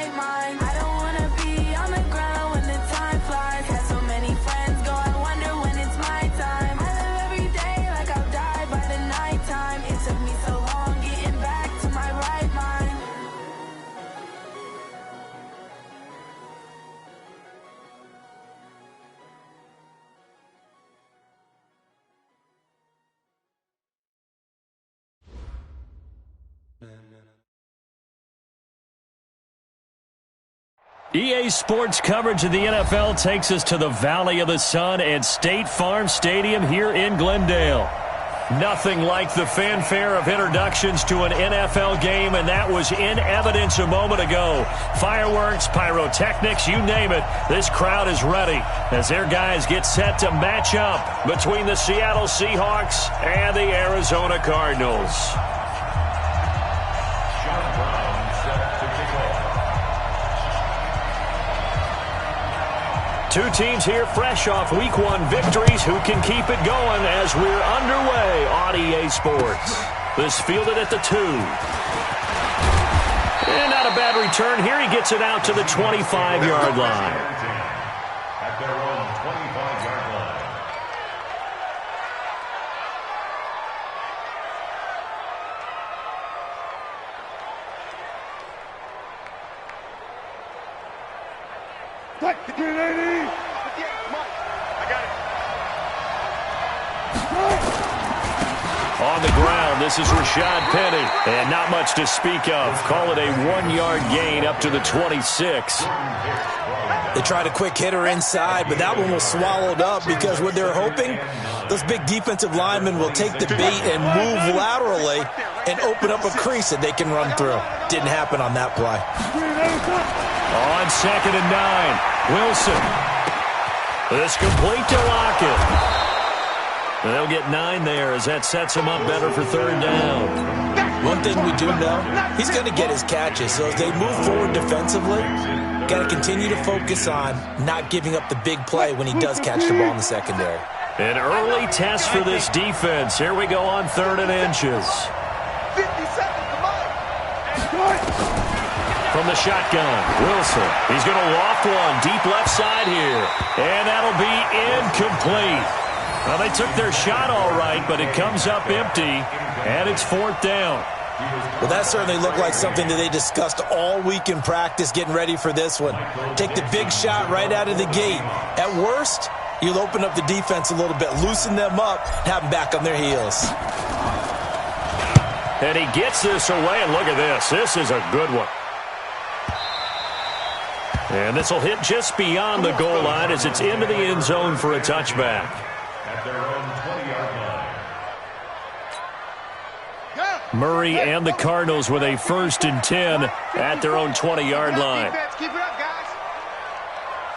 right mind. I don't wanna be on the ground when the time flies. Had so many friends go, I wonder when it's my time. I live every day like I'll die by the nighttime. It took me so long getting back to my right mind. EA Sports coverage of the NFL takes us to the Valley of the Sun at State Farm Stadium here in Glendale. Nothing like the fanfare of introductions to an NFL game, and that was in evidence a moment ago. Fireworks, pyrotechnics, you name it. This crowd is ready as their guys get set to match up between the Seattle Seahawks and the Arizona Cardinals. Two teams here fresh off Week 1 victories who can keep it going as we're underway on EA Sports. This fielded at the 2. And not a bad return here. He gets it out to the 25-yard line. At their own 25-yard line. On the ground, this is Rashad Penny. And not much to speak of. Call it a 1-yard gain up to the 26. They tried a quick hitter inside, but that one was swallowed up because what they're hoping, those big defensive linemen will take the bait and move laterally and open up a crease that they can run through. Didn't happen on that play. On 2nd and 9, Wilson. This complete to Lockett. They'll get 9 there as that sets him up better for 3rd down. One thing we do know, he's going to get his catches. So as they move forward defensively, got to continue to focus on not giving up the big play when he does catch the ball in the secondary. An early test for this defense. Here we go on 3rd and inches. 50 seconds to mine. From the shotgun, Wilson. He's going to loft one deep left side here. And that'll be incomplete. Well, they took their shot all right, but it comes up empty, and it's 4th down. Well, that certainly looked like something that they discussed all week in practice getting ready for this one. Take the big shot right out of the gate. At worst, you'll open up the defense a little bit, loosen them up, have them back on their heels. And he gets this away, and look at this. This is a good one. And this will hit just beyond the goal line as it's into the end zone for a touchback. At their own 20-yard line. Murray and the Cardinals with a 1st and 10 at their own 20-yard line. Keep it up, guys.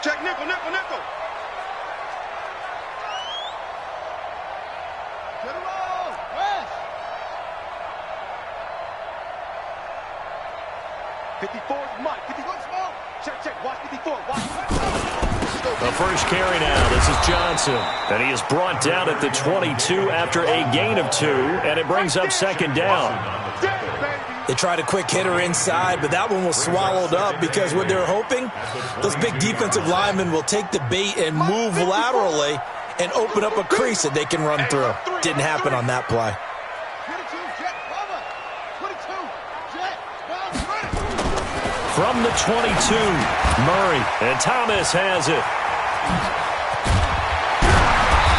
Check nickel, nickel, nickel. Get him on. West. 54 is Mike. 54 small. Check, check. Watch 54. Watch. The first carry now. This is Johnson. And he is brought down at the 22 after a gain of 2. And it brings up 2nd down. They tried a quick hitter inside, but that one was swallowed up because what they're hoping, those big defensive linemen will take the bait and move laterally and open up a crease that they can run through. Didn't happen on that play. From the 22, Murray, and Thomas has it.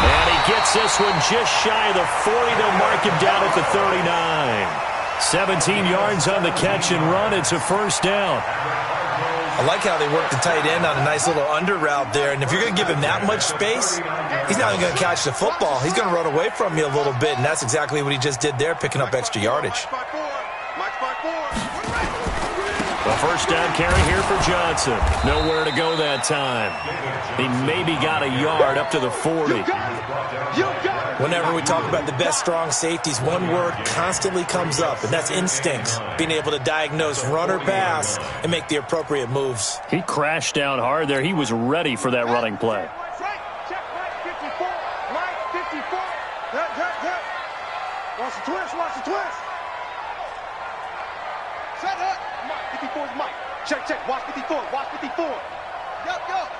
And he gets this one just shy of the 40. They'll mark him down at the 39. 17 yards on the catch and run. It's a 1st down. I like how they work the tight end on a nice little under route there. And if you're going to give him that much space, he's not even going to catch the football. He's going to run away from you a little bit, and that's exactly what he just did there, picking up extra yardage. The 1st down carry here for Johnson. Nowhere to go that time. He maybe got a yard up to the 40. Whenever we talk about the best strong safeties, one word constantly comes up, and that's instincts. Being able to diagnose run or pass and make the appropriate moves. He crashed down hard there. He was ready for that running play. Watch the twist, watch the twist. Set up. Mike, 54 is Mike. Check, check. Watch 54. Watch 54. Yup, yup.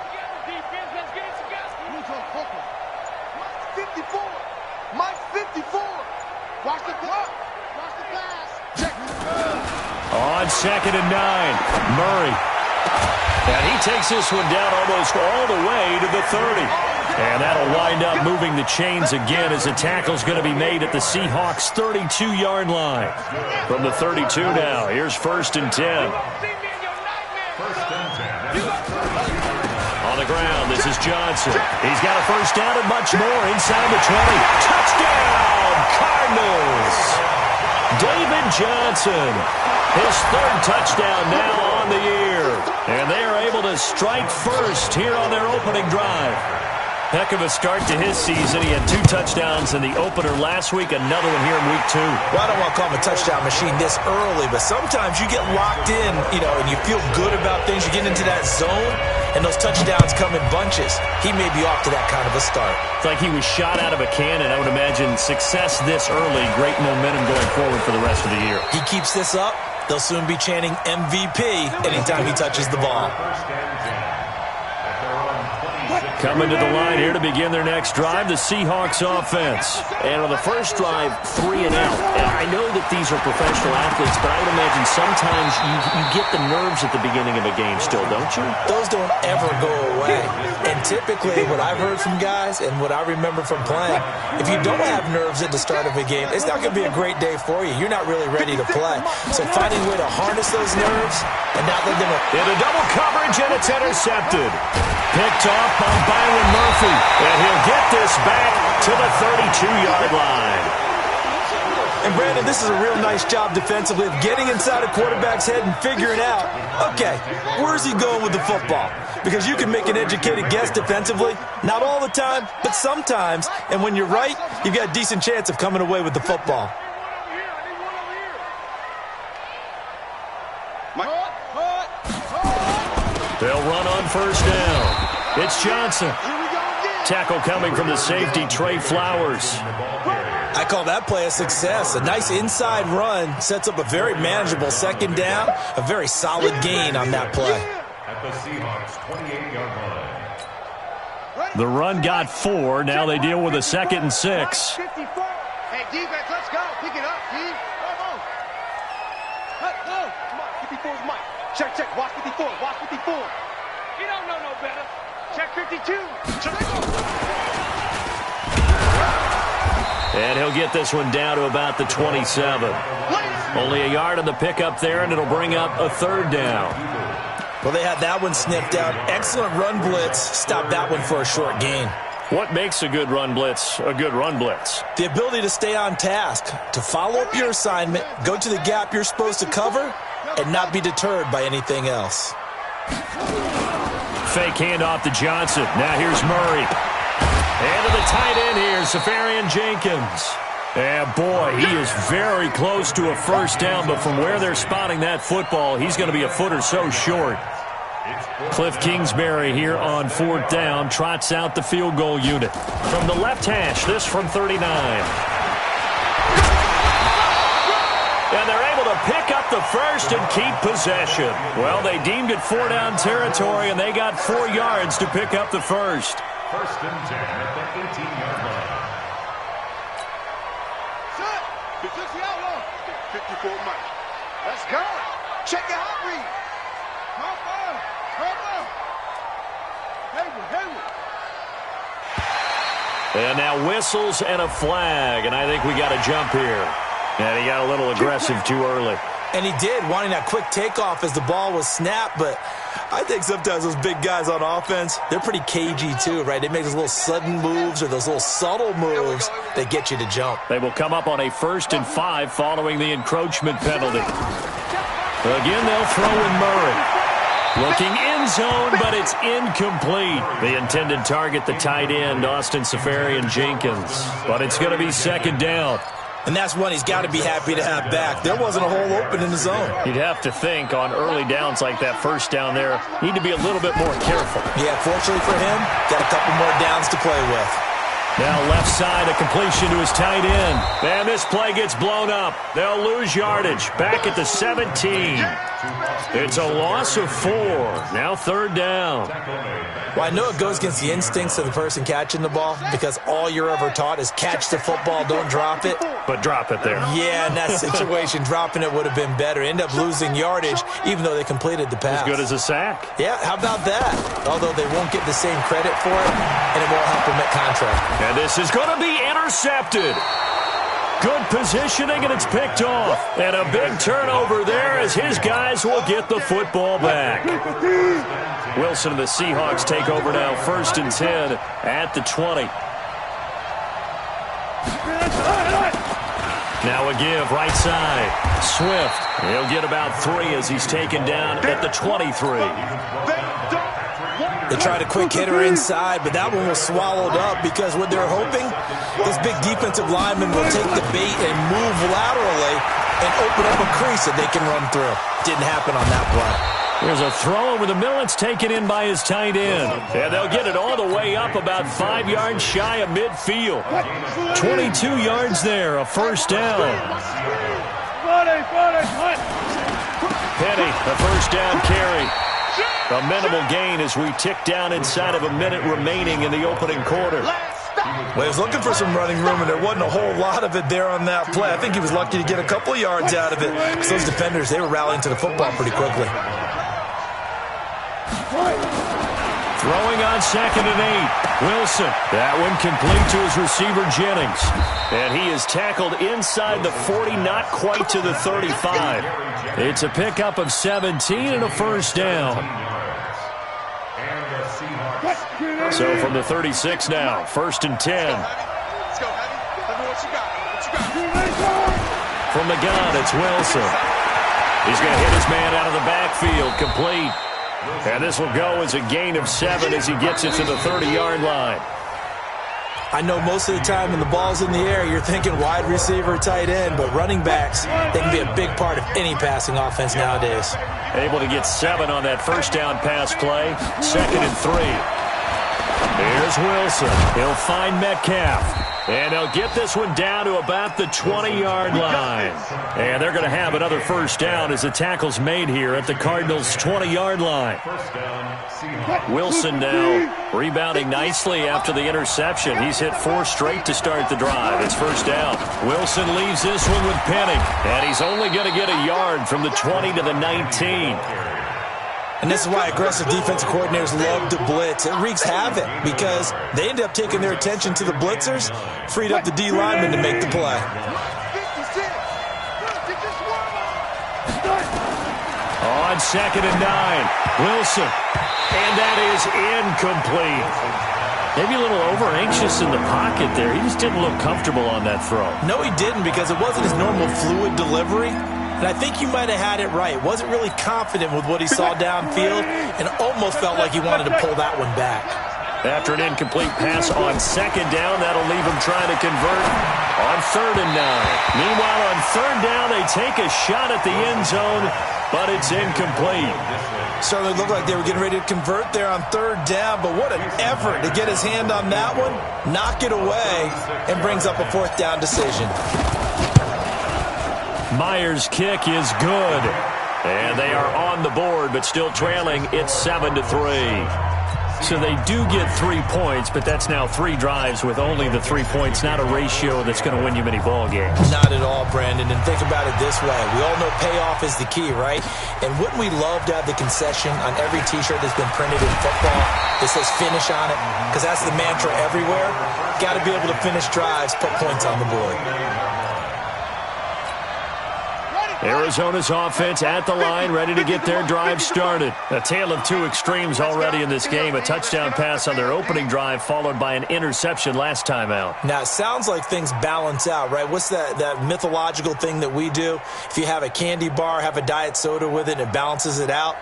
Defense, let's get it together. Mike 54. Mike 54. Watch the block. Watch the pass. Check. On 2nd and 9, Murray. And he takes this one down almost all the way to the 30. And that'll wind up moving the chains again as the tackle's going to be made at the Seahawks' 32-yard line. From the 32 now, here's 1st and 10. On the ground, this is Johnson. He's got a first down and much more inside the 20. Touchdown, Cardinals! David Johnson, his 3rd touchdown now on the year. And they are able to strike first here on their opening drive. Heck of a start to his season. He had 2 touchdowns in the opener last week, another one here in week 2. Well, I don't want to call him a touchdown machine this early, but sometimes you get locked in, and you feel good about things. You get into that zone, and those touchdowns come in bunches. He may be off to that kind of a start. It's like he was shot out of a cannon. I would imagine success this early, great momentum going forward for the rest of the year. He keeps this up, they'll soon be chanting MVP anytime he touches the ball. Coming to the line here to begin their next drive, the Seahawks offense. And on the first drive, 3 and out. And I know that these are professional athletes, but I would imagine sometimes you get the nerves at the beginning of a game still, don't you? Those don't ever go away. And typically what I've heard from guys and what I remember from playing, if you don't have nerves at the start of a game, it's not going to be a great day for you. You're not really ready to play. So finding a way to harness those nerves, and now they're going to... Into double coverage, and it's intercepted. Picked off by Byron Murphy, and he'll get this back to the 32-yard line. And Brandon, this is a real nice job defensively of getting inside a quarterback's head and figuring out, okay, where's he going with the football? Because you can make an educated guess defensively, not all the time, but sometimes. And when you're right, you've got a decent chance of coming away with the football. They'll run on first down. It's Johnson. Tackle coming from the safety, Trey Flowers. I call that play a success. A nice inside run sets up a very manageable 2nd down. A very solid gain on that play. At the Seahawks' 28-yard line. The run got 4. Now they deal with a 2nd and 6. Hey, defense, let's go. Pick it up, D. Come on. Come on. 54's Mike. Check, check. Watch 54. Watch 54. You don't know no better. Check 52. And he'll get this one down to about the 27. Only a yard on the pickup there, and it'll bring up a 3rd down. Well, they had that one sniffed out. Excellent run blitz. Stop that one for a short gain. What makes a good run blitz a good run blitz? The ability to stay on task, to follow up your assignment, go to the gap you're supposed to cover, and not be deterred by anything else. Fake handoff to Johnson. Now here's Murray. And to the tight end here, Safarian Jenkins. And boy, he is very close to a first down, but from where they're spotting that football, he's going to be a foot or so short. Cliff Kingsbury here on 4th down, trots out the field goal unit. From the left hash, this from 39. And they're able to pick up the first and keep possession. Well, they deemed it 4-down territory, and they got 4 yards to pick up the first. 1st and 10 at the 18-yard line. Set. 54 Mike. Let's go. Check it out, read. And now whistles and a flag, and I think we got a jump here. And he got a little aggressive too early. And he did, wanting that quick takeoff as the ball was snapped, but I think sometimes those big guys on offense, they're pretty cagey too, right? They make those little sudden moves or those little subtle moves that get you to jump. They will come up on a 1st and 5 following the encroachment penalty. Again, they'll throw in Murray. Looking end zone, but it's incomplete. The intended target, the tight end, Austin Safarian Jenkins. But it's going to be 2nd down. And that's one he's got to be happy to have back. There wasn't a hole open in the zone. You'd have to think on early downs like that first down there, need to be a little bit more careful. Yeah, fortunately for him, got a couple more downs to play with. Now left side, a completion to his tight end. And this play gets blown up. They'll lose yardage. Back at the 17. It's a loss of 4. Now third down. Well, I know it goes against the instincts of the person catching the ball because all you're ever taught is catch the football, don't drop it. But drop it there. Yeah, in that situation, dropping it would have been better. End up losing yardage even though they completed the pass. As good as a sack. Yeah, how about that? Although they won't get the same credit for it, and it won't help them at contract. And this is going to be intercepted. Good positioning, and it's picked off. And a big turnover there as his guys will get the football back. Wilson and the Seahawks take over now, 1st and 10 at the 20. Now a give, right side. Swift. He'll get about 3 as he's taken down at the 23. They tried a quick hitter inside, but that one was swallowed up because what they're hoping, this big defensive lineman will take the bait and move laterally and open up a crease that they can run through. Didn't happen on that play. There's a throw over the middle. It's taken in by his tight end. And they'll get it all the way up about 5 yards shy of midfield. 22 yards there, a first down. Penny, a first down carry. A minimal gain as we tick down inside of a minute remaining in the opening quarter. Well, he was looking for some running room, and there wasn't a whole lot of it there on that play. I think he was lucky to get a couple of yards out of it because those defenders, they were rallying to the football pretty quickly. Throwing on 2nd and 8. Wilson. That one complete to his receiver, Jennings. And he is tackled inside the 40, not quite to the 35. It's a pickup of 17 and a first down. So from the 36 now, 1st and 10. From the gun, it's Wilson. He's going to hit his man out of the backfield, complete. And this will go as a gain of 7 as he gets it to the 30-yard line. I know most of the time when the ball's in the air, you're thinking wide receiver, tight end, but running backs, they can be a big part of any passing offense nowadays. Able to get 7 on that first down pass play. 2nd and 3. Here's Wilson. He'll find Metcalf. And they'll get this one down to about the 20-yard line. And they're going to have another first down as the tackle's made here at the Cardinals' 20-yard line. Wilson now rebounding nicely after the interception. He's hit 4 straight to start the drive. It's first down. Wilson leaves this one with Penny. And he's only going to get a yard from the 20 to the 19. And this is why aggressive defensive coordinators love to blitz. It wreaks havoc because they end up taking their attention to the blitzers, freed up the D lineman to make the play. On 2nd and 9, Wilson. And that is incomplete. Maybe a little over-anxious in the pocket there. He just didn't look comfortable on that throw. No, he didn't because it wasn't his normal fluid delivery. And I think you might have had it right. Wasn't really confident with what he saw downfield and almost felt like he wanted to pull that one back. After an incomplete pass on 2nd down, that'll leave him trying to convert on 3rd and 9. Meanwhile, on 3rd down, they take a shot at the end zone, but it's incomplete. Certainly looked like they were getting ready to convert there on 3rd down, but what an effort to get his hand on that one, knock it away, and brings up a 4th down decision. Myers' kick is good. And they are on the board, but still trailing. It's 7-3. So they do get 3 points, but that's now 3 drives with only the 3 points, not a ratio that's going to win you many ball games. Not at all, Brandon. And think about it this way. We all know payoff is the key, right? And wouldn't we love to have the concession on every T-shirt that's been printed in football that says finish on it? Because that's the mantra everywhere. Got to be able to finish drives, put points on the board. Arizona's offense at the line, ready to get their drive started. A tale of 2 extremes already in this game. A touchdown pass on their opening drive, followed by an interception last time out. Now, it sounds like things balance out, right? What's that mythological thing that we do? If you have a candy bar, have a diet soda with it, and it balances it out.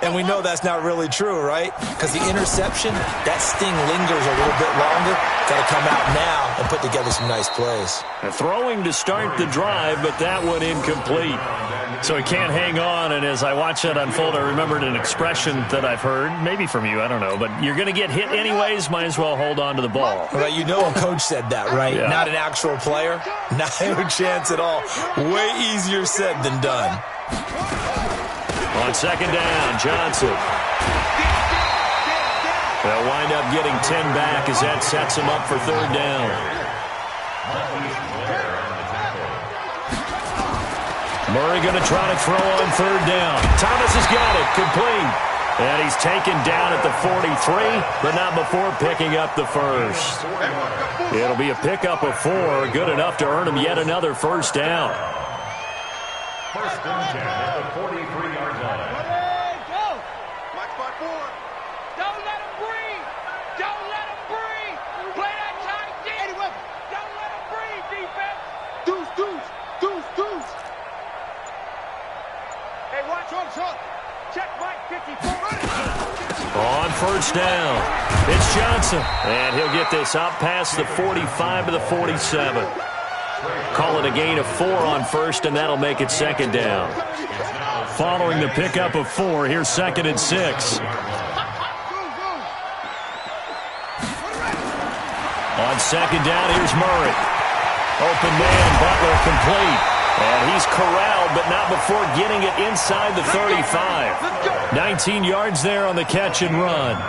And we know that's not really true, right? Because the interception, that sting lingers a little bit longer. Got to come out now and put together some nice plays. Throwing to start the drive, but that one incomplete. So he can't hang on, and as I watch that unfold, I remembered an expression that I've heard, maybe from you, I don't know, but you're going to get hit anyways, might as well hold on to the ball. Right, you know a coach said that, right? Yeah. Not an actual player. Not a chance at all. Way easier said than done. On second down, Johnson. They'll wind up getting 10 back as that sets them up for third down. Murray going to try to throw on third down. Thomas has got it, complete. And he's taken down at the 43, but not before picking up the first. It'll be a pickup of 4, good enough to earn him yet another first down. First and 10 at the 43-yard line. Go! Watch my board. Don't let him breathe. Don't let him breathe. Play that tight D. Anyway, don't let him breathe, defense. Deuce, deuce, deuce, deuce. Hey, watch on top. Check Mike 54. On first down, it's Johnson. And he'll get this up past the 45 to the 47. Call it a gain of 4 on first, and that'll make it second down. Following the pickup of 4, here's second and 6. On second down, here's Murray. Open man, Butler complete. And he's corralled, but not before getting it inside the 35. 19 yards there on the catch and run.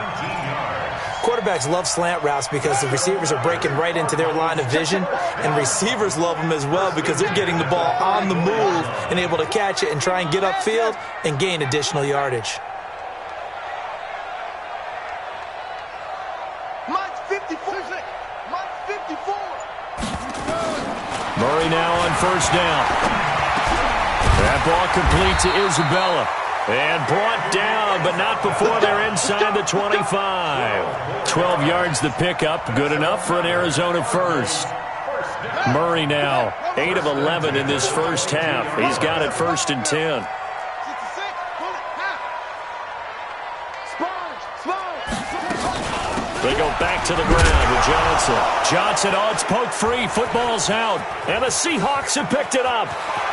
Quarterbacks love slant routes because the receivers are breaking right into their line of vision, and receivers love them as well because they're getting the ball on the move and able to catch it and try and get upfield and gain additional yardage. Mike 54. Mike 54. Murray now on first down. That ball complete to Isabella. And brought down, but not before they're inside the 25. 12 yards the pickup, good enough for an Arizona first. Murray now, 8 of 11 in this first half. He's got it first and 10. They go back to the ground with Johnson. Johnson, oh, it's poked free. Football's out. And the Seahawks have picked it up.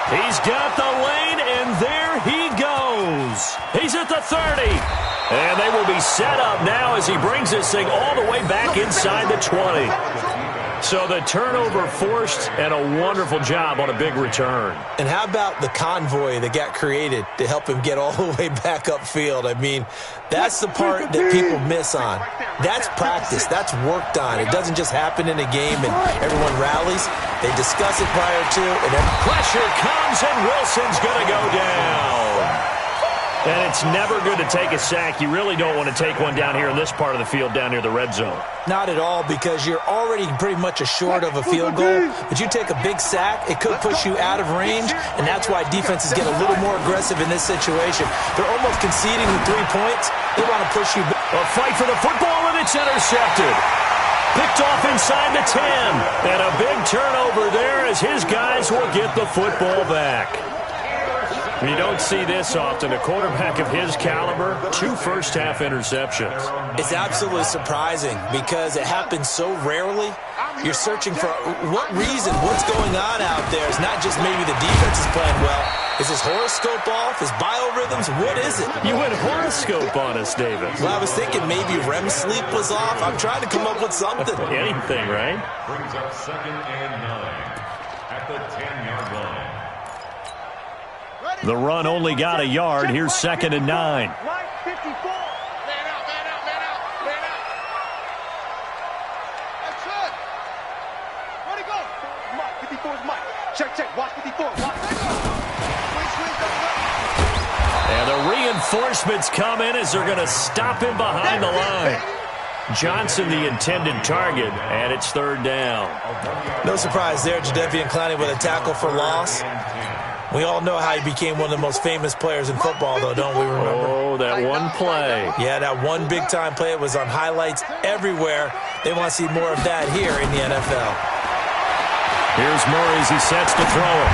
He's got the lane, and there he goes. He's at the 30. And they will be set up now as he brings this thing all the way back inside the 20. So the turnover forced, and a wonderful job on a big return. And how about the convoy that got created to help him get all the way back upfield? I mean, that's the part that people miss on. That's practice. That's worked on. It doesn't just happen in a game and everyone rallies. They discuss it prior to. And pressure comes, and Wilson's going to go down. And it's never good to take a sack. You really don't want to take one down here in this part of the field down near the red zone. Not at all, because you're already pretty much short of a field goal. But you take a big sack, it could push you out of range, and that's why defenses get a little more aggressive in this situation. They're almost conceding the 3 points. They want to push you back. A fight for the football, and it's intercepted. Picked off inside the 10. And a big turnover there as his guys will get the football back. You don't see this often. A quarterback of his caliber, 2 first-half interceptions. It's absolutely surprising because it happens so rarely. You're searching for what reason, what's going on out there. It's not just maybe the defense is playing well. Is his horoscope off? His biorhythms? What is it? You went horoscope on us, David. Well, I was thinking maybe REM sleep was off. I'm trying to come up with something. Anything, right? Brings up second and 9 at the 10-yard line. The run only got a yard. Here's second and 9. Mike 54. Man out, man out, man out, man out. That's it. Where'd he go? Mike 54 is Mike. Check, check. Watch 54. Watch. And the reinforcements come in as they're going to stop him behind the line. Johnson, the intended target, and it's third down. No surprise there. Jadeveon Clowney with a tackle for loss. We all know how he became one of the most famous players in football, though, don't we remember? Oh, that one play. Yeah, that one big-time play. It was on highlights everywhere. They want to see more of that here in the NFL. Here's Murray as he sets to throw it.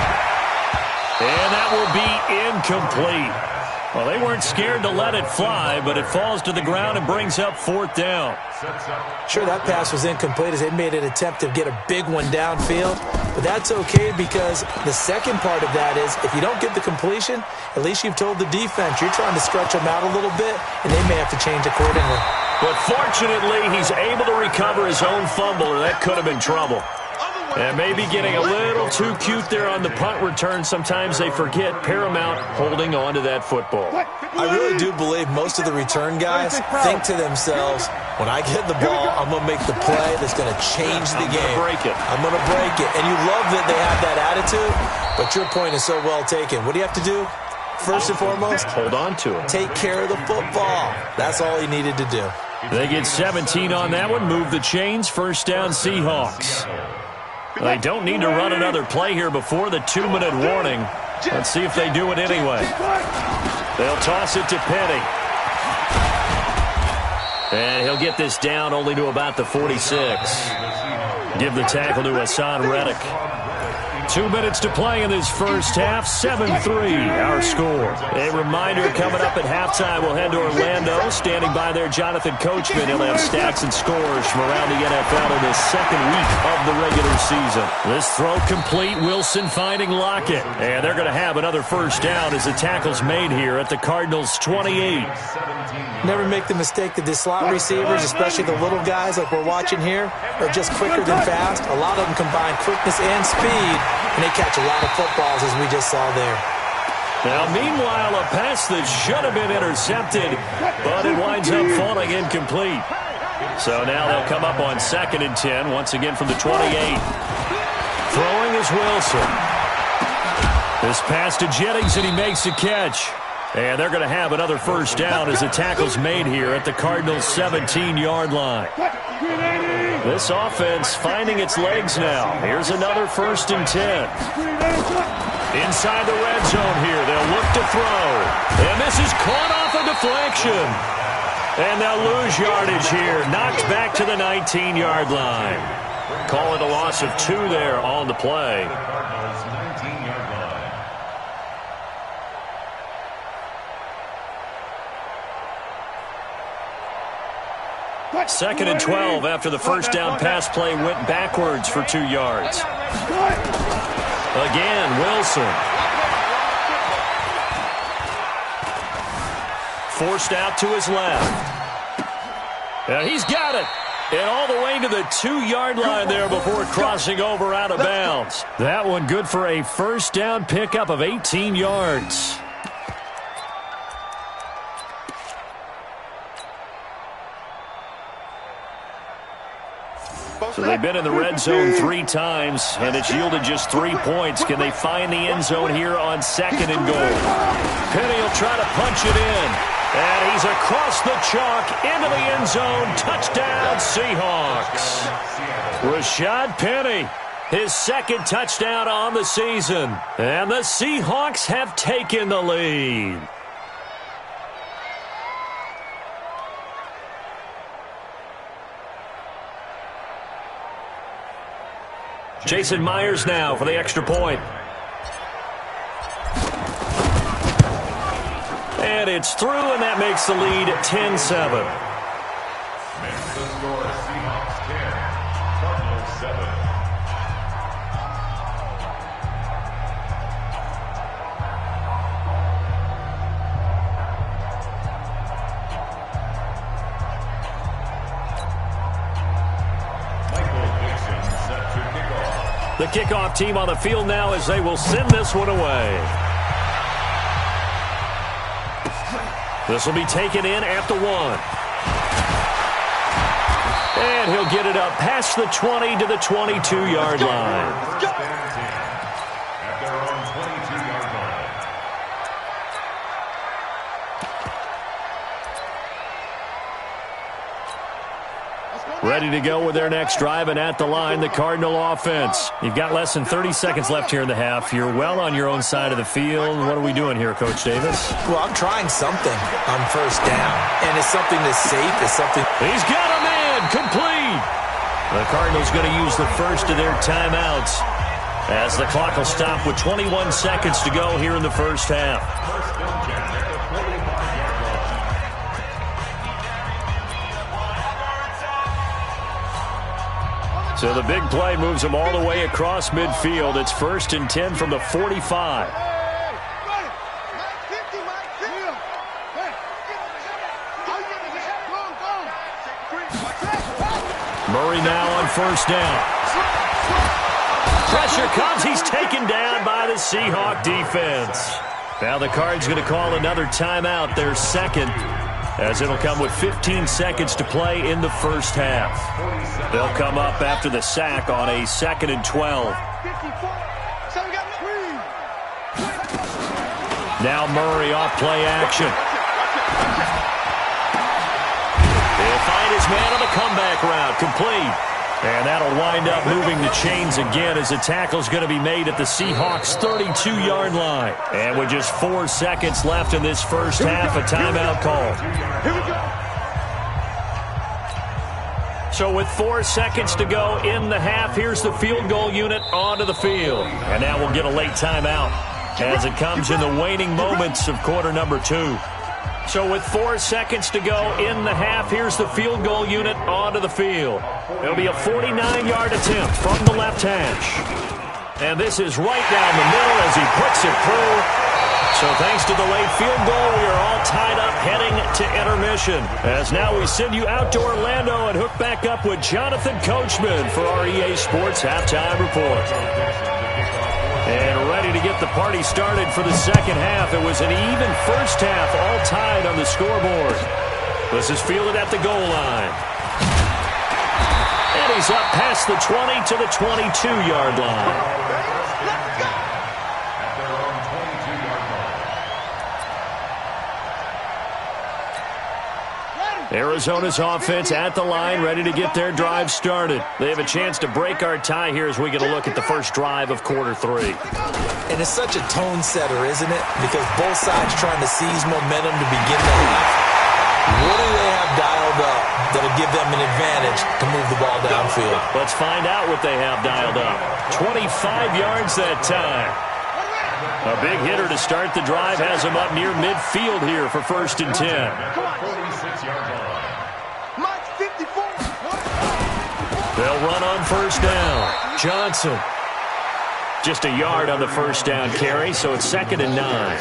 And that will be incomplete. Well, they weren't scared to let it fly, but it falls to the ground and brings up 4th down. Sure, that pass was incomplete as they made an attempt to get a big one downfield, but that's okay because the second part of that is if you don't get the completion, at least you've told the defense you're trying to stretch them out a little bit, and they may have to change accordingly. But fortunately, he's able to recover his own fumble, or that could have been trouble. And maybe getting a little too cute there on the punt return. Sometimes they forget paramount holding on to that football. I really do believe most of the return guys think to themselves, when I get the ball, I'm going to make the play that's going to change the game. I'm going to break it. And you love that they have that attitude, but your point is so well taken. What do you have to do? First and foremost, hold on to it. Take care of the football. That's all he needed to do. They get 17 on that one. Move the chains. First down, Seahawks. They don't need to run another play here before the 2-minute warning. Let's see if they do it anyway. They'll toss it to Penny. And he'll get this down only to about the 46. Give the tackle to Hassan Reddick. 2 minutes to play in this first half. 7-3 our score. A reminder, coming up at halftime, we'll head to Orlando. Standing by there, Jonathan Coachman. He'll have stats and scores from around the NFL in this second week of the regular season. This throw complete. Wilson finding Lockett. And they're going to have another first down as the tackle's made here at the Cardinals' 28. Never make the mistake that the slot receivers, especially the little guys like we're watching here, are just quicker than fast. A lot of them combine quickness and speed, and they catch a lot of footballs, as we just saw there. Now, meanwhile, a pass that should have been intercepted, but it winds up falling incomplete. So now they'll come up on 2nd and 10, once again from the 28. Throwing is Wilson. This pass to Jennings, and he makes the catch. And they're going to have another first down as the tackle's made here at the Cardinals' 17-yard line. This offense finding its legs now. Here's another 1st and 10. Inside the red zone here. They'll look to throw. And this is caught off a deflection. And they'll lose yardage here. Knocked back to the 19-yard line. Call it a loss of 2 there on the play. 2nd and 12 after the first down pass play went backwards for 2 yards. Again, Wilson. Forced out to his left. And he's got it. And all the way to the 2-yard line there before crossing over out of bounds. That one good for a first down pickup of 18 yards. So they've been in the red zone 3 times, and it's yielded just 3 points. Can they find the end zone here on 2nd and goal? Penny will try to punch it in. And he's across the chalk into the end zone. Touchdown, Seahawks. Rashad Penny, his 2nd touchdown on the season. And the Seahawks have taken the lead. Jason Myers now for the extra point. And it's through, and that makes the lead 10-7. Seahawks 10, Cardinals 7. The kickoff team on the field now as they will send this one away. This will be taken in at the 1. And he'll get it up past the 20 to the 22-yard line. At their own 22-yard line. Ready to go with their next drive, and at the line, the Cardinal offense. You've got less than 30 seconds left here in the half. You're well on your own side of the field. What are we doing here, Coach Davis? Well, I'm trying something on first down, and it's something that's safe. It's something. He's got a man, complete. The Cardinals going to use the first of their timeouts as the clock will stop with 21 seconds to go here in the first half. So the big play moves them all the way across midfield. It's 1st and 10 from the 45. Murray now on 1st down. Pressure comes. He's taken down by the Seahawk defense. Now the Cards going to call another timeout, their second, as it'll come with 15 seconds to play in the first half. They'll come up after the sack on a 2nd and 12. Now Murray off play action. He'll find his man on the comeback route, complete. And that'll wind up moving the chains again as the tackle's going to be made at the Seahawks' 32-yard line. And with just 4 seconds left in this first half, a timeout called. So with 4 seconds to go in the half, here's the field goal unit onto the field. And now we'll get a late timeout as it comes in the waning moments of quarter number 2. So with 4 seconds to go in the half, here's the field goal unit onto the field. It'll be a 49-yard attempt from the left hash. And this is right down the middle as he puts it through. So thanks to the late field goal, we are all tied up heading to intermission. As now we send you out to Orlando and hook back up with Jonathan Coachman for our EA Sports Halftime Report. And ready to get the party started for the second half. It was an even first half, all tied on the scoreboard. This is fielded at the goal line. And he's up past the 20 to the 22-yard line. Arizona's offense at the line, ready to get their drive started. They have a chance to break our tie here as we get a look at the first drive of quarter 3. And it's such a tone setter, isn't it? Because both sides trying to seize momentum to begin the half. What do they have dialed up that'll give them an advantage to move the ball downfield? Let's find out what they have dialed up. 25 yards that time. A big hitter to start the drive has him up near midfield here for 1st and 10. 46-yard line. They'll run on 1st down. Johnson. Just a yard on the 1st down carry, so it's 2nd and 9.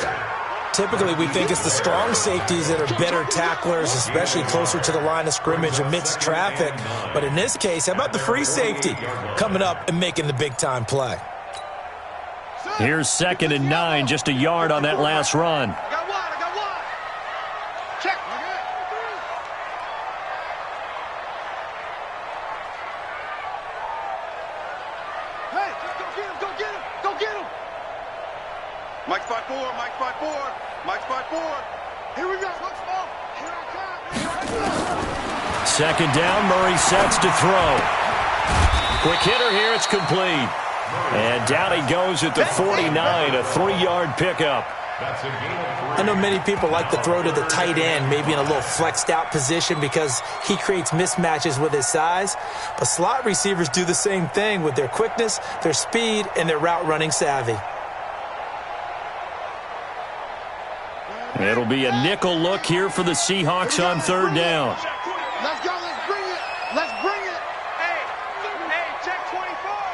Typically, we think it's the strong safeties that are better tacklers, especially closer to the line of scrimmage amidst traffic. But in this case, how about the free safety coming up and making the big-time play? Here's 2nd and 9, just a yard on that last run. I got one. Check. Hey, go get him. Mike spot 4. Mike spot 4. Here we go. Look small. Here I come. 2nd down, Murray sets to throw. Quick hitter here, it's complete. And down he goes at the 49, a 3-yard pickup. I know many people like to throw to the tight end, maybe in a little flexed out position because he creates mismatches with his size. But slot receivers do the same thing with their quickness, their speed, and their route running savvy. It'll be a nickel look here for the Seahawks on 3rd down. Let's go. Let's bring it. Hey, check 24.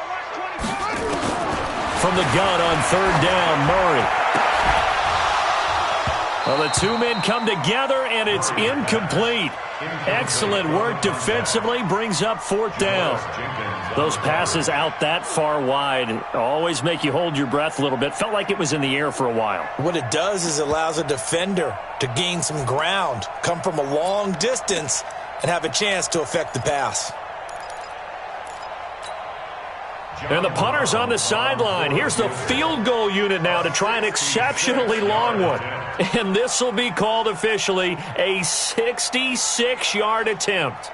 Watch 24. From the gun on 3rd down, Murray. Well, the two men come together, and it's incomplete. Excellent work defensively, brings up 4th down. Those passes out that far wide always make you hold your breath a little bit. Felt like it was in the air for a while. What it does is it allows a defender to gain some ground, come from a long distance, and have a chance to affect the pass. And the punter's on the sideline. Here's the field goal unit now to try an exceptionally long one. And this will be called officially a 66-yard attempt.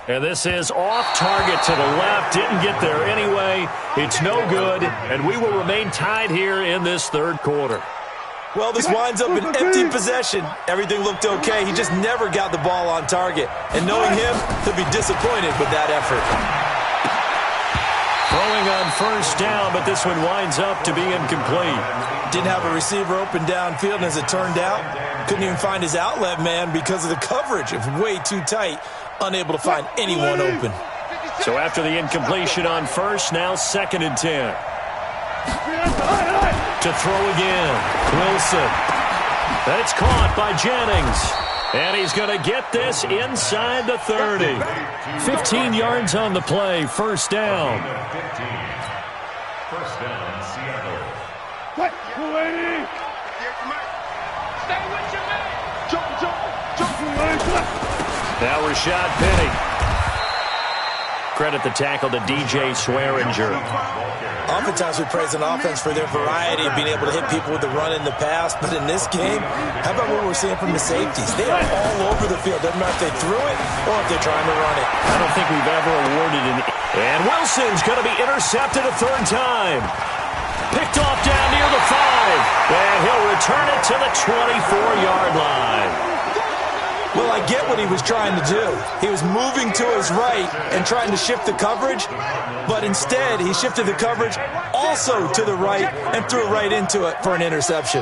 And this is off target to the left. Didn't get there anyway. It's no good, and we will remain tied here in this 3rd quarter. Well, this winds up an empty possession. Everything looked okay. He just never got the ball on target. And knowing him, he'll be disappointed with that effort. Throwing on first down, but this one winds up to be incomplete. Didn't have a receiver open downfield, and as it turned out, couldn't even find his outlet man because of the coverage. It was way too tight, unable to find anyone open. So after the incompletion on first, now 2nd and 10. To throw again, Wilson. That's caught by Jennings. And he's going to get this inside the 30. 15 yards on the play, first down. First down, Seattle. Stay with your man. Jump. Now Rashad Penny. Credit the tackle to DJ Swearinger. Oftentimes we praise an offense for their variety of being able to hit people with the run in the pass, but in this game, how about what we're seeing from the safeties? They are all over the field. Doesn't matter if they threw it or if they're trying to run it. I don't think we've ever awarded an... And Wilson's going to be intercepted a third time. Picked off down near the 5. And he'll return it to the 24-yard line. Well, I get what he was trying to do. He was moving to his right and trying to shift the coverage, but instead he shifted the coverage also to the right and threw right into it for an interception.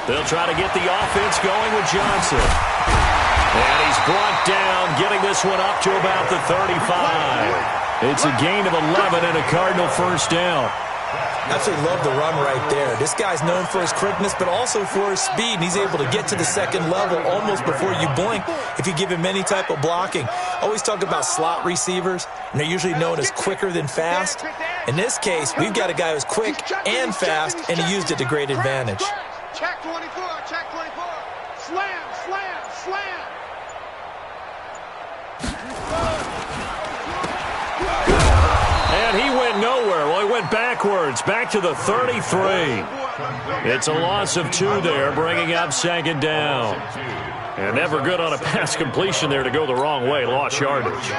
They'll try to get the offense going with Johnson. And he's brought down, getting this one up to about the 35. It's a gain of 11 and a Cardinal first down. Absolutely love the run right there. This guy's known for his quickness, but also for his speed. And he's able to get to the second level almost before you blink if you give him any type of blocking. Always talk about slot receivers, and they're usually known as quicker than fast. In this case, we've got a guy who's quick and fast, and he used it to great advantage. Check 24. Slam. And he went nowhere. Well, he went backwards, back to the 33. It's a loss of 2 there, bringing up 2nd down. And never good on a pass completion there to go the wrong way. Lost yardage.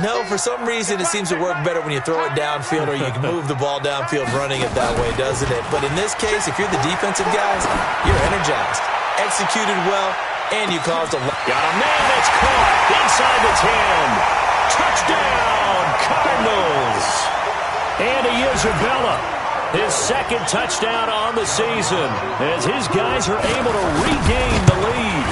No, for some reason it seems to work better when you throw it downfield or you can move the ball downfield running it that way, doesn't it? But in this case, if you're the defensive guys, you're energized. Executed well, and you caused a... Got a man that's caught inside the 10. Touchdown, Cardinals. Andy Isabella, his 2nd touchdown on the season as his guys are able to regain the lead.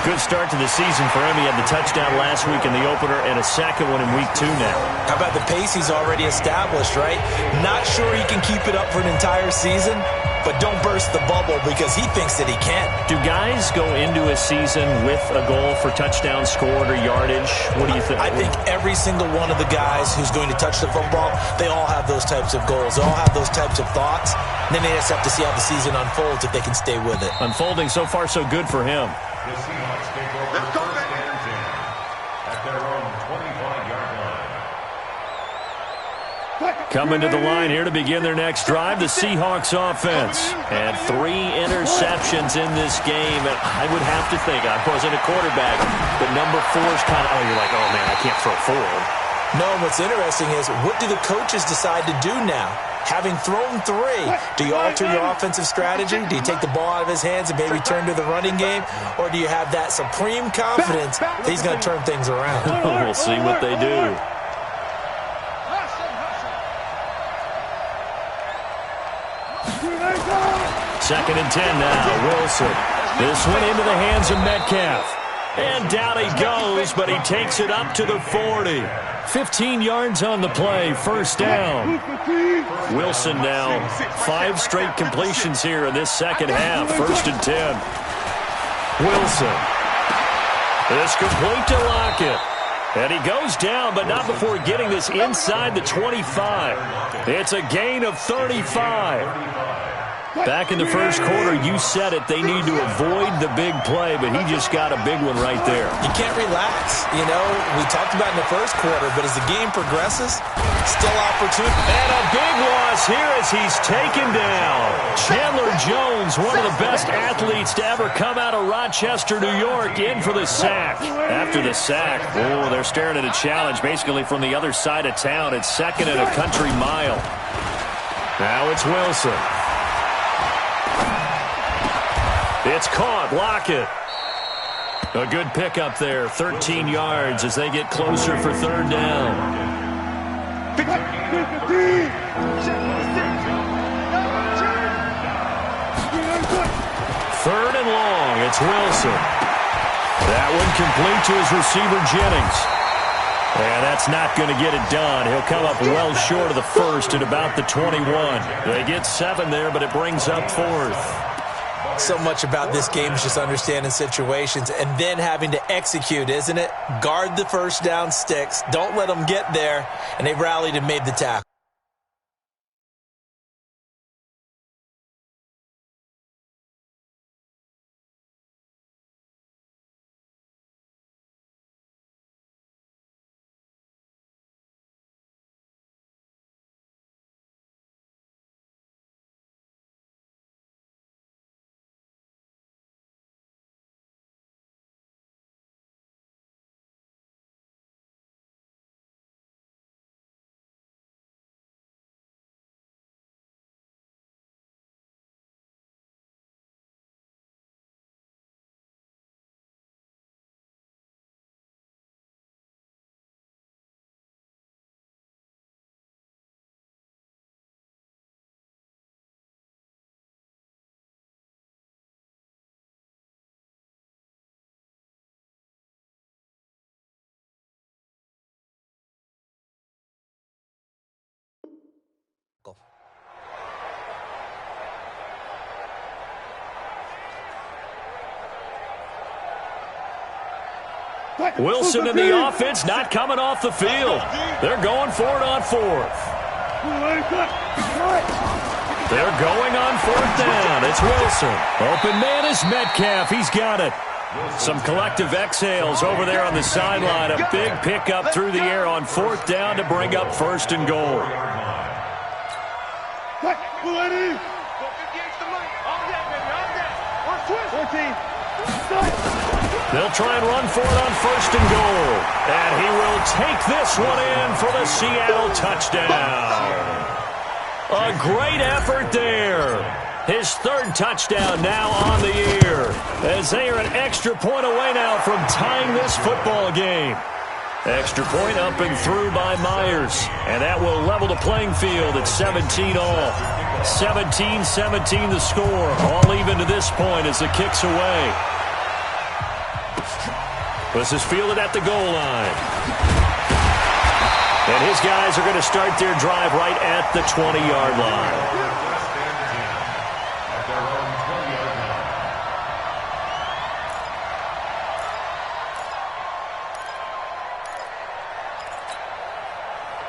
Good start to the season for him. He had the touchdown last week in the opener and a second one in week 2 now. How about the pace he's already established, right? Not sure he can keep it up for an entire season, but don't burst the bubble because he thinks that he can. Do guys go into a season with a goal for touchdown scored or yardage? What do you think? I think every single one of the guys who's going to touch the football, they all have those types of goals. They all have those types of thoughts. And then they just have to see how the season unfolds if they can stay with it. Unfolding so far so good for him. The Seahawks take over first and 10 at their own 25-yard line. Coming to the line here to begin their next drive, the Seahawks offense. And 3 interceptions in this game. And I would have to think, I wasn't a quarterback, but number 4's kind of, you're like, oh man, I can't throw 4. No, what's interesting is, what do the coaches decide to do now? Having thrown 3, do you alter your offensive strategy? Do you take the ball out of his hands and maybe turn to the running game? Or do you have that supreme confidence that he's going to turn things around? We'll see what they do. Second and 10 now, Wilson. This one into the hands of Metcalf. And down he goes, but he takes it up to the 40. 15 yards on the play, first down. Wilson now 5 straight completions here in this second half, first and 10. Wilson. It's complete to Lockett. And he goes down, but not before getting this inside the 25. It's a gain of 35. Back in the first quarter, you said it, they need to avoid the big play, but he just got a big one right there. You can't relax. You know, we talked about in the first quarter, but as the game progresses, still opportunity. And a big loss here as he's taken down. Chandler Jones, one of the best athletes to ever come out of Rochester, New York, in for the sack. After the sack, oh, they're staring at a challenge basically from the other side of town. It's 2nd and a country mile. Now it's Wilson. It's caught, Lockett. A good pickup there, 13 yards as they get closer for third down. Third and long, it's Wilson. That one complete to his receiver, Jennings. And that's not going to get it done. He'll come up well short of the first at about the 21. They get 7 there, but it brings up fourth. So much about this game is just understanding situations and then having to execute, isn't it? Guard the first down sticks. Don't let them get there. And they rallied and made the tackle. Wilson in the offense not coming off the field. They're going for it on fourth. They're going on fourth down. It's Wilson. Open man is Metcalf. He's got it. Some collective exhales over there on the sideline. A big pickup through the air on fourth down to bring up first and goal. They'll try and run for it on first and goal. And he will take this one in for the Seattle touchdown. A great effort there. His third touchdown now on the year, as they are an extra point away now from tying this football game. Extra point up and through by Myers. And that will level the playing field at 17 all. 17-17 the score. All even to this point as the kick's away. This is fielded at the goal line. And his guys are going to start their drive right at the 20-yard line.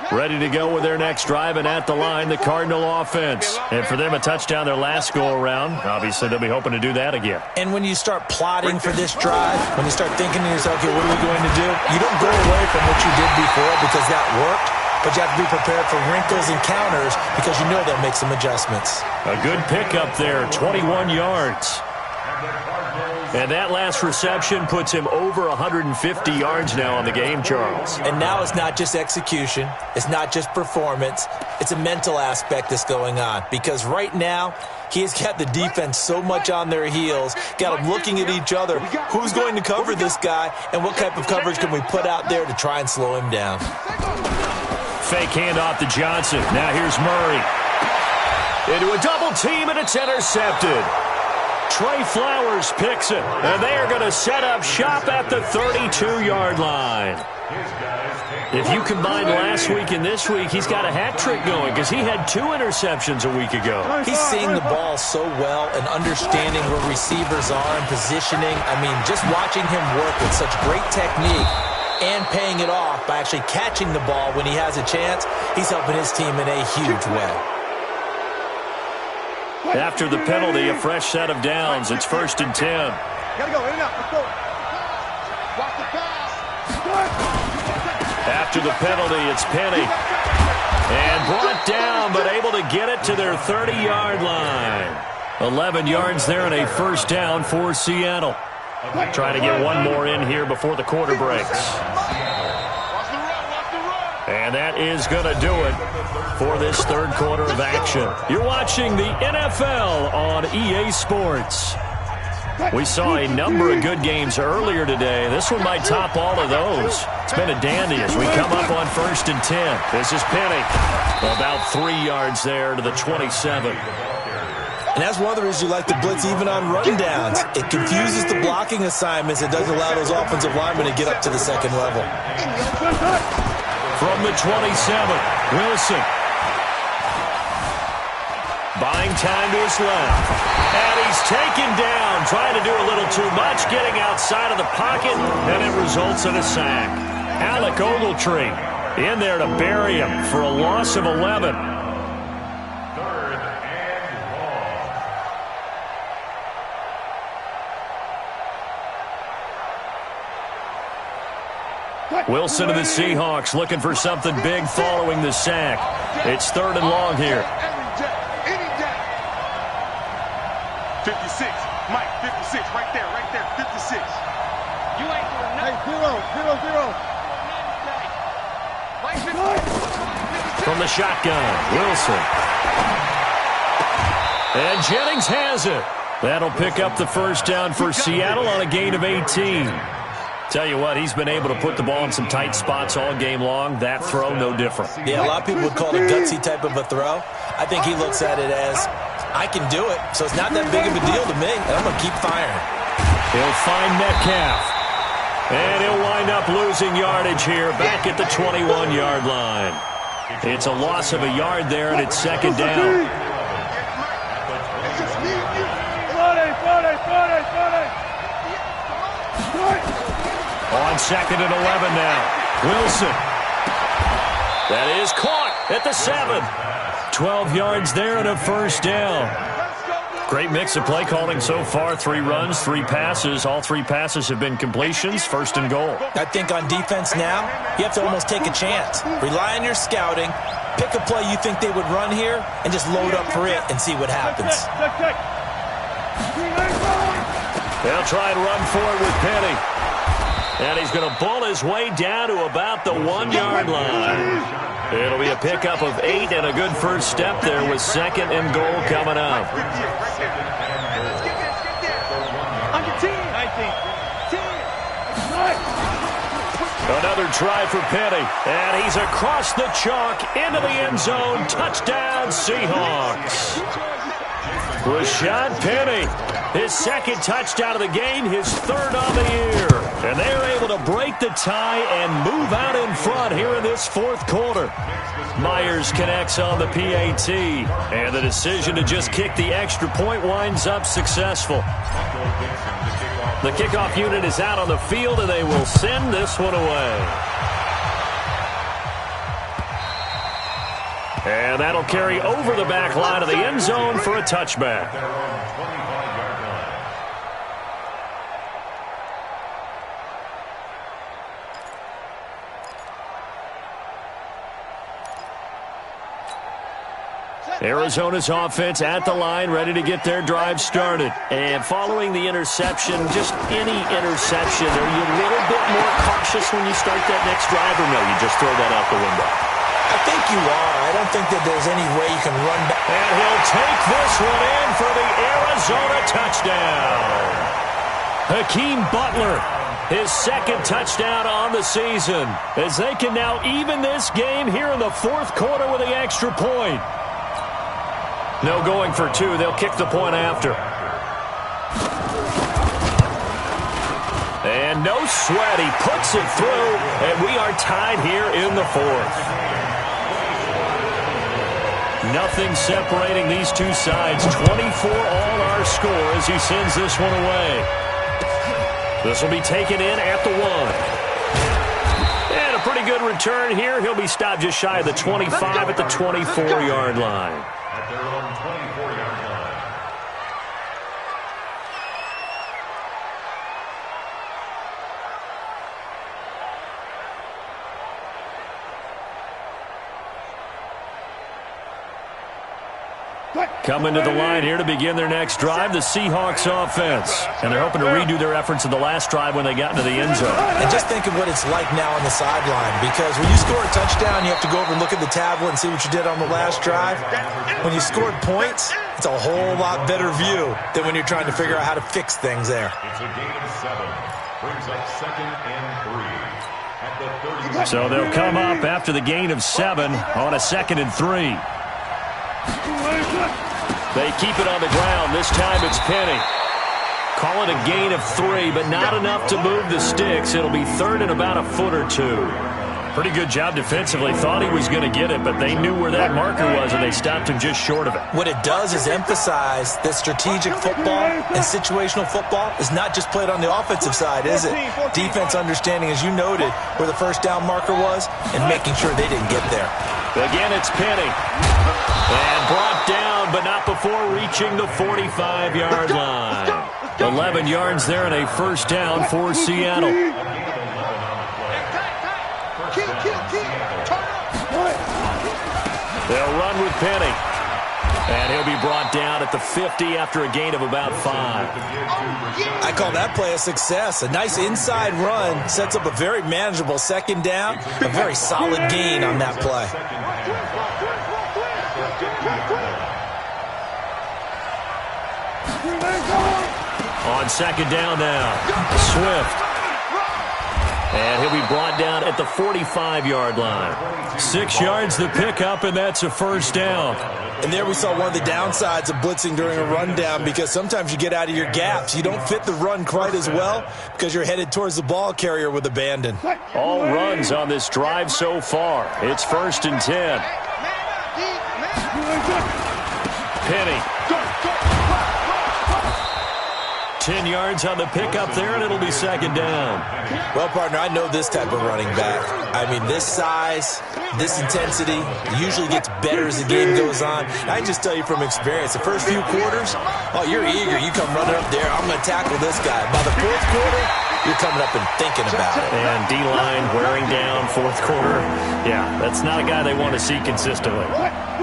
Ready to go with their next drive, and at the line, the Cardinal offense. And for them, a touchdown their last go-around. Obviously, they'll be hoping to do that again. And when you start plotting for this drive, when you start thinking to yourself, okay, what are we going to do? You don't go away from what you did before because that worked, but you have to be prepared for wrinkles and counters because you know they'll make some adjustments. A good pickup there, 21 yards. And that last reception puts him over 150 yards now on the game, Charles. And now it's not just execution. It's not just performance. It's a mental aspect that's going on. Because right now, he's got the defense so much on their heels, got them looking at each other. Who's going to cover this guy, and what type of coverage can we put out there to try and slow him down? Fake handoff to Johnson. Now here's Murray. Into a double team, and it's intercepted. Trey Flowers picks it, and they are going to set up shop at the 32-yard line. If you combine last week and this week, he's got a hat trick going because he had 2 interceptions a week ago. He's seeing the ball so well and understanding where receivers are and positioning. I mean, just watching him work with such great technique and paying it off by actually catching the ball when he has a chance, he's helping his team in a huge way. After the penalty, a fresh set of downs. It's 1st and 10. Gotta go, in and out, let's go. Watch the pass. After the penalty, it's Penny. And brought down, but able to get it to their 30-yard line. 11 yards there and a first down for Seattle. Trying to get one more in here before the quarter breaks. And that is going to do it for this third quarter of action. You're watching the NFL on EA Sports. We saw a number of good games earlier today. This one might top all of those. It's been a dandy as we come up on 1st and 10. This is Penny. About 3 yards there to the 27. And that's one of the reasons you like to blitz even on rundowns. It confuses the blocking assignments. It doesn't allow those offensive linemen to get up to the second level. From the 27, Wilson. Buying time to his left. And he's taken down, trying to do a little too much, getting outside of the pocket, and it results in a sack. Alec Ogletree in there to bury him for a loss of 11. 3rd and long. Wilson to the Seahawks looking for something big following the sack. It's 3rd and long here. 56, Mike, 56, right there, 56. You ain't doing nothing. Hey, 0. From the shotgun, Wilson. And Jennings has it. That'll pick up the first down for Seattle on a gain of 18. Tell you what, he's been able to put the ball in some tight spots all game long. That throw, no different. Yeah, a lot of people would call it a gutsy type of a throw. I think he looks at it as, I can do it, so it's not that big of a deal to me, and I'm going to keep firing. He'll find Metcalf. And he'll wind up losing yardage here back at the 21-yard line. It's a loss of a yard there, and it's 2nd down. On 2nd and 11 now. Wilson. That is caught at the 7. 12 yards there and a first down. Great mix of play calling so far. 3 runs, 3 passes. All 3 passes have been completions. 1st and goal. I think on defense now, you have to almost take a chance. Rely on your scouting. Pick a play you think they would run here and just load up for it and see what happens. They'll try and run forward with Penny. And he's going to bull his way down to about the 1-yard line. It'll be a pickup of 8 and a good first step there with 2nd and goal coming up. Another try for Penny. And he's across the chalk into the end zone. Touchdown, Seahawks. Rashad Penny, his 2nd touchdown of the game, his 3rd on the year. And they're able to break the tie and move out in front here in this 4th quarter. Myers connects on the PAT, and the decision to just kick the extra point winds up successful. The kickoff unit is out on the field, and they will send this one away. And that'll carry over the back line of the end zone for a touchback. Arizona's offense at the line, ready to get their drive started. And following the interception, just any interception, are you a little bit more cautious when you start that next drive, or no, you just throw that out the window? I think you are. I don't think that there's any way you can run back. And he'll take this one in for the Arizona touchdown. Hakeem Butler, his 2nd touchdown on the season, as they can now even this game here in the 4th quarter with the extra point. No going for 2. They'll kick the point after. And no sweat. He puts it through, and we are tied here in the 4th. Nothing separating these two sides. 24 all our score as he sends this one away. This will be taken in at the 1. And a pretty good return here. He'll be stopped just shy of the 25 at the 24-yard line. At their own 24-yard line. Coming to the line here to begin their next drive, the Seahawks offense. And they're hoping to redo their efforts in the last drive when they got into the end zone. And just think of what it's like now on the sideline, because when you score a touchdown, you have to go over and look at the tablet and see what you did on the last drive. When you scored points, It's a whole lot better view than when you're trying to figure out how to fix things there. It's a gain of 7. Brings up 2nd and 3. At the 30. So they'll come up after the gain of 7 on a 2nd and 3. They keep it on the ground. This time it's Penny. Call it a gain of 3, but not enough to move the sticks. It'll be 3rd and about a foot or 2. Pretty good job defensively. Thought he was going to get it, but they knew where that marker was, and they stopped him just short of it. What it does is emphasize that strategic football and situational football is not just played on the offensive side, is it? Defense understanding, as you noted, where the first down marker was and making sure they didn't get there. Again, it's Penny. And brought down, but not before reaching the 45-yard line. 11 yards there and a first down for Seattle. They'll run with Penny. And he'll be brought down at the 50 after a gain of about 5. I call that play a success. A nice inside run sets up a very manageable 2nd down. A very solid gain on that play. On 2nd down now, Swift. And he'll be brought down at the 45-yard line. 6 yards the pickup, and that's a first down. And there we saw one of the downsides of blitzing during a rundown, because sometimes you get out of your gaps. You don't fit the run quite as well because you're headed towards the ball carrier with abandon. All runs on this drive so far. It's 1st and 10. Penny. 10 yards on the pickup there, and it'll be 2nd down. Well, partner, I know this type of running back. I mean, this size, this intensity usually gets better as the game goes on. I can just tell you from experience, the first few quarters, oh, you're eager. You come running up there, I'm going to tackle this guy. By the 4th quarter, you're coming up and thinking about it. And D-line wearing down 4th quarter. Yeah, that's not a guy they want to see consistently.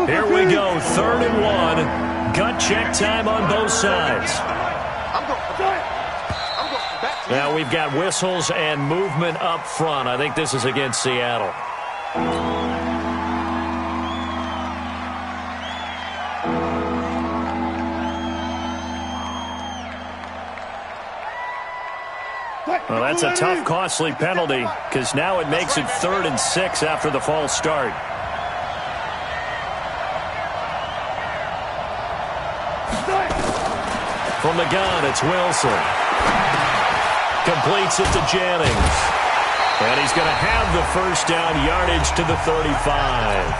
Here we go, 3rd and 1. Gut check time on both sides. Now we've got whistles and movement up front. I think this is against Seattle. Well, that's a tough, costly penalty, because now it makes it 3rd and 6 after the false start. From the gun, it's Wilson. Completes it to Jennings. And he's going to have the first down, yardage to the 35.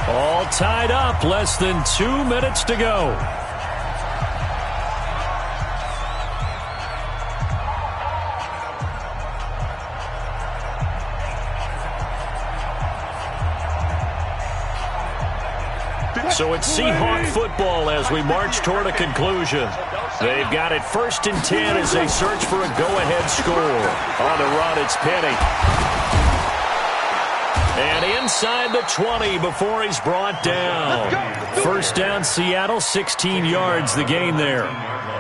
All tied up, less than 2 minutes to go. So it's Seahawk football as we march toward a conclusion. They've got it 1st and 10 as they search for a go-ahead score. On the run, it's Penny. And inside the 20 before he's brought down. First down, Seattle, 16 yards, the gain there.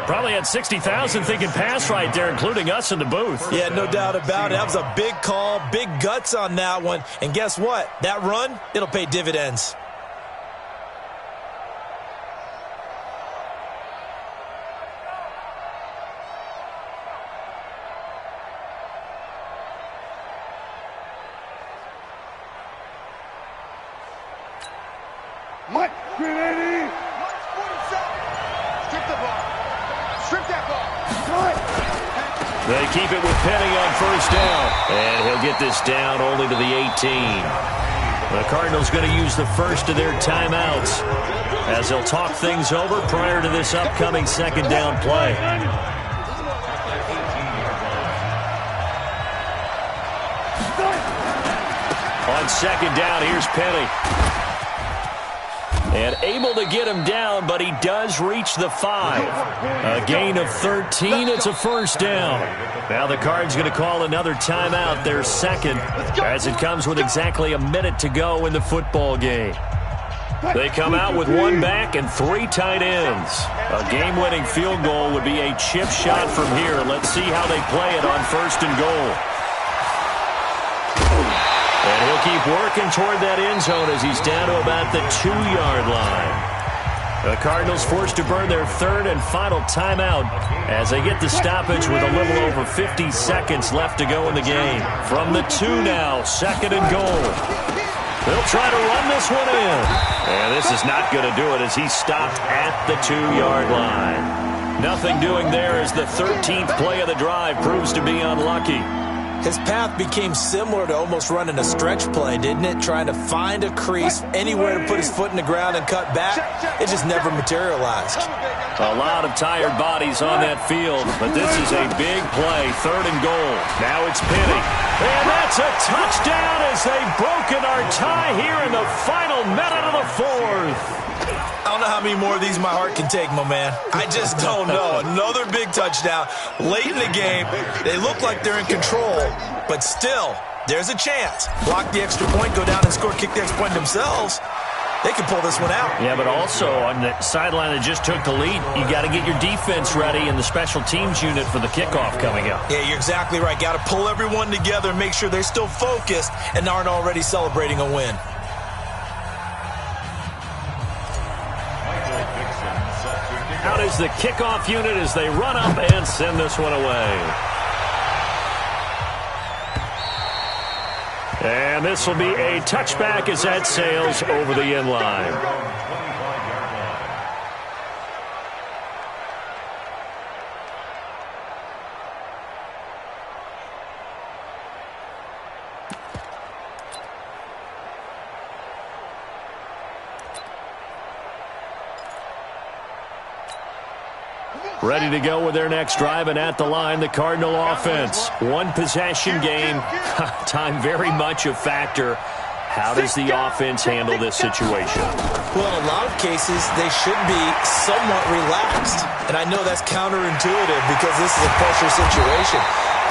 Probably had 60,000 thinking pass right there, including us in the booth. Yeah, no doubt about it. That was a big call, big guts on that one. And guess what? That run, it'll pay dividends. Mike, grenade! March 47. Strip the ball. Strip that ball. They keep it with Penny on first down. And he'll get this down only to the 18. The Cardinals going to use the first of their timeouts as they'll talk things over prior to this upcoming 2nd down play. On 2nd down, here's Penny. And able to get him down, but he does reach the 5. A gain of 13, it's a first down. Now the Cards going to call another timeout, their 2nd, as it comes with exactly a minute to go in the football game. They come out with 1 back and 3 tight ends. A game-winning field goal would be a chip shot from here. Let's see how they play it on 1st and goal. And he'll keep working toward that end zone as he's down to about the 2-yard line. The Cardinals forced to burn their third and final timeout as they get the stoppage with a little over 50 seconds left to go in the game. From the 2 now, 2nd and goal. They'll try to run this one in. And this is not going to do it as he's stopped at the 2-yard line. Nothing doing there as the 13th play of the drive proves to be unlucky. His path became similar to almost running a stretch play, didn't it? Trying to find a crease, anywhere to put his foot in the ground and cut back. It just never materialized. A lot of tired bodies on that field, but this is a big play, 3rd and goal. Now it's Penny. And that's a touchdown as they've broken our tie here in the final minute of the 4th. I don't know how many more of these my heart can take, my man. I just don't know. Another big touchdown late in the game. They look like they're in control, but still, there's a chance. Block the extra point, go down and score, kick the extra point themselves. They can pull this one out. Yeah, but also on the sideline that just took the lead, you got to get your defense ready and the special teams unit for the kickoff coming up. Yeah, you're exactly right. Got to pull everyone together and make sure they're still focused and aren't already celebrating a win. Out is the kickoff unit as they run up and send this one away. And this will be a touchback as that sails over the end line. Ready to go with their next drive, and at the line, the Cardinal offense. One possession game. Time very much a factor. How does the offense handle this situation? Well, in a lot of cases, they should be somewhat relaxed. And I know that's counterintuitive because this is a pressure situation.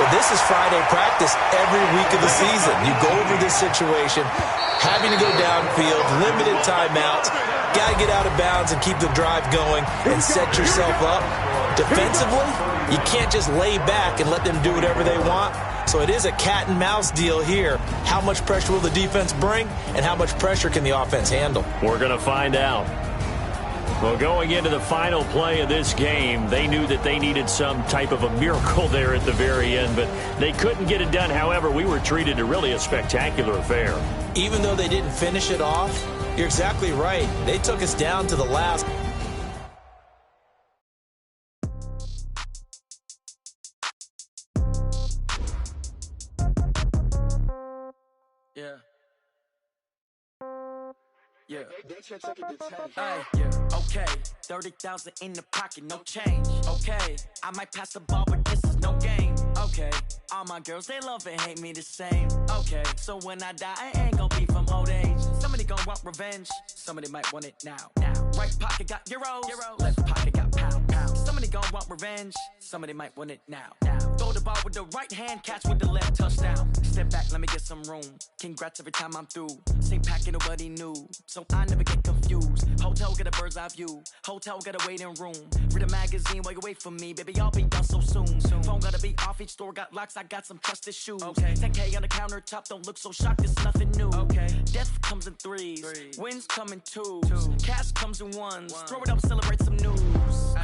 But this is Friday practice every week of the season. You go over this situation, having to go downfield, limited timeouts, got to get out of bounds and keep the drive going and set yourself up. Defensively, you can't just lay back and let them do whatever they want. So it is a cat and mouse deal here. How much pressure will the defense bring, and how much pressure can the offense handle? We're going to find out. Well, going into the final play of this game, they knew that they needed some type of a miracle there at the very end, but they couldn't get it done. However, we were treated to really a spectacular affair. Even though they didn't finish it off, you're exactly right. They took us down to the last. Yeah. Hey, yeah. Okay, 30,000 in the pocket, no change. Okay, I might pass the ball, but this is no game. Okay, all my girls, they love and hate me the same. Okay, so when I die, I ain't gon' be from old age. Somebody gon' want revenge, somebody might want it now. Right pocket got euros, left pocket got pound. Somebody gon' want revenge, somebody might want it now. Throw the ball with the right hand, catch with the left, touchdown. Step back, let me get some room. Congrats every time I'm through. Same packet, nobody knew, so I never get confused. Hotel get a bird's eye view, hotel get a waiting room. Read a magazine while you wait for me, baby, I'll be done so soon. Phone gotta be off, each store got locks, I got some trusted shoes. 10K on the countertop, don't look so shocked, it's nothing new. Death comes in threes, wins come in twos, cash comes in ones. Throw it up, celebrate some news.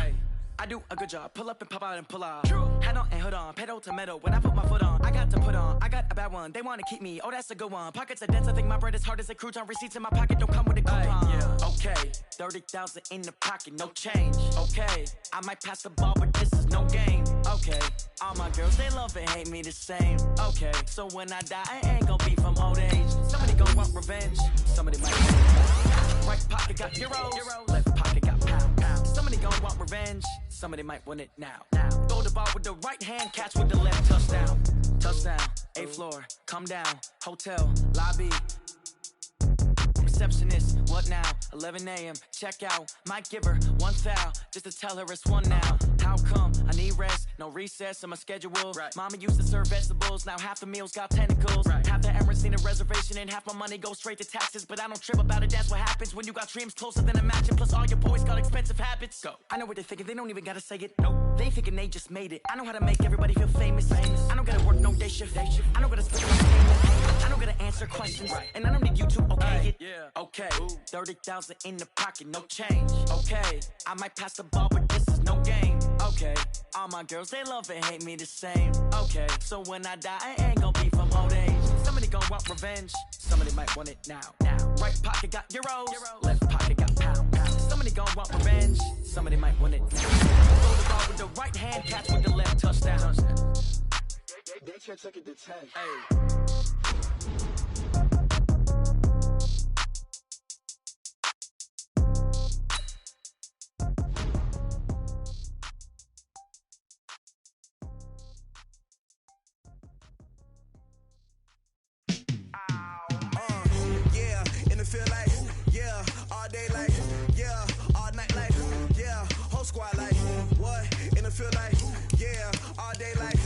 I do a good job, pull up and pop out and pull out. Head on and hood on, pedal to metal. When I put my foot on, I got to put on. I got a bad one, they wanna keep me, oh that's a good one. Pockets are dense, I think my bread is hard as a crouton. Receipts in my pocket don't come with a coupon. Okay, 30,000 in the pocket, no change. Okay, I might pass the ball, but this is no game. Okay, all my girls, they love and hate me the same. Okay, so when I die, I ain't gon' be from old age. Somebody gon' want revenge, somebody might want it. Right pocket got euros, left pocket got pound. Somebody gon' want revenge, somebody might want it now. Throw the ball with the right hand, catch with the left, touchdown. Touchdown, 8th floor, come down, hotel, lobby. Receptionist, what now? 11 a.m., check out. Might give her one foul, just to tell her it's one now. How come? I need rest, no recess in my schedule. Mama used to serve vegetables, now half the meals got tentacles. Half the errands need a reservation and half my money goes straight to taxes. But I don't trip about it, that's what happens when you got dreams closer than a match. And plus all your boys got expensive habits. Go. I know what they're thinking, they don't even gotta say it. Nope. They thinking they just made it. I know how to make everybody feel famous. I don't gotta work no day shift. I don't gotta spend no payment. I don't gotta answer answer questions, and I don't need you to okay it. Yeah. Okay, 30,000 in the pocket, no change. Okay, I might pass the ball, but this is no game. Okay, all my girls, they love and hate me the same. Okay, so when I die, I ain't gonna be from old age. Somebody gonna want revenge, somebody might want it now. Right pocket got euros, left pocket got pounds. Somebody gonna want revenge, somebody might want it now. Throw the ball with the right hand, catch with the left, touchdown. They can't take it to 10. Yeah, in the field like, yeah, all day like, yeah, all night like, yeah, whole squad like, what? In the field like, yeah, all day like,